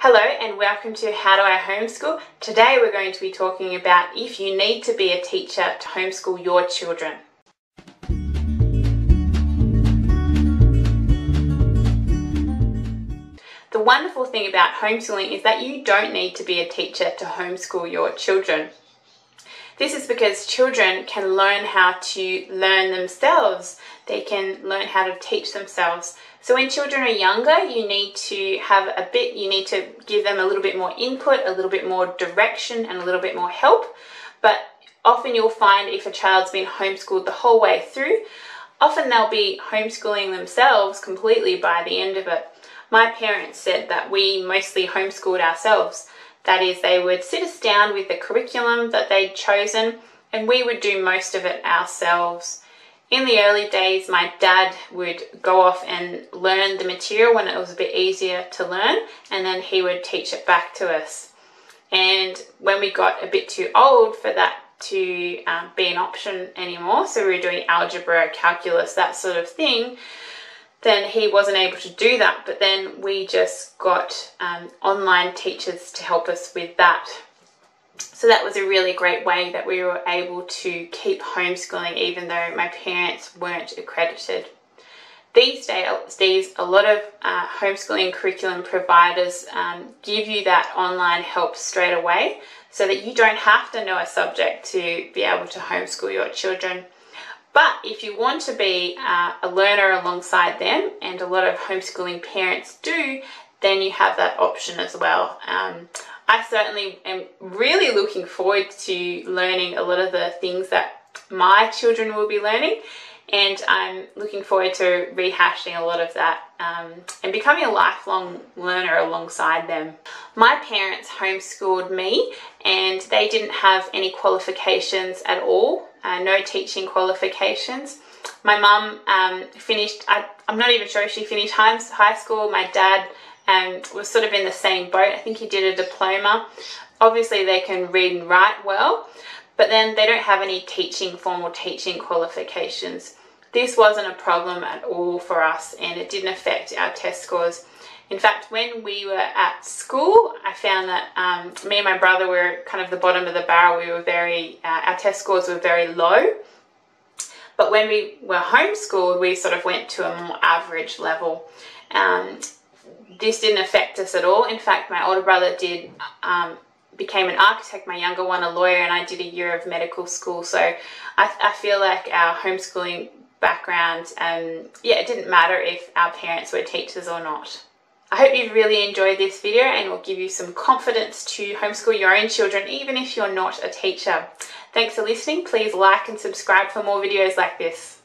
Hello and welcome to How Do I Homeschool? Today we're going to be talking about if you need to be a teacher to homeschool your children. The wonderful thing about homeschooling is that you don't need to be a teacher to homeschool your children. This is because children can learn how to learn themselves. They can learn how to teach themselves. So when children are younger, you need to give them a little bit more input, a little bit more direction, and a little bit more help. But often you'll find if a child's been homeschooled the whole way through, often they'll be homeschooling themselves completely by the end of it. My parents said that we mostly homeschooled ourselves. That is, they would sit us down with the curriculum that they'd chosen and we would do most of it ourselves. In the early days, my dad would go off and learn the material when it was a bit easier to learn, and then he would teach it back to us. And when we got a bit too old for that to be an option anymore, so we were doing algebra, calculus, that sort of thing, then he wasn't able to do that. But then we just got online teachers to help us with that. So that was a really great way that we were able to keep homeschooling even though my parents weren't accredited. These days, a lot of homeschooling curriculum providers give you that online help straight away so that you don't have to know a subject to be able to homeschool your children. But if you want to be a learner alongside them, and a lot of homeschooling parents do, then you have that option as well. I certainly am really looking forward to learning a lot of the things that my children will be learning, and I'm looking forward to rehashing a lot of that and becoming a lifelong learner alongside them. My parents homeschooled me and they didn't have any qualifications at all, no teaching qualifications. My mum finished, I'm not even sure if she finished high school. My dad was sort of in the same boat. I think he did a diploma. Obviously they can read and write well, but then they don't have any formal teaching qualifications. This wasn't a problem at all for us and it didn't affect our test scores. In fact, when we were at school, I found that me and my brother were kind of the bottom of the barrel. We were our test scores were very low. But when we were homeschooled, we sort of went to a more average level. This didn't affect us at all. In fact, my older brother became an architect, my younger one a lawyer, and I did a year of medical school. So I feel like our homeschooling background, it didn't matter if our parents were teachers or not. I hope you've really enjoyed this video and will give you some confidence to homeschool your own children, even if you're not a teacher. Thanks for listening. Please like and subscribe for more videos like this.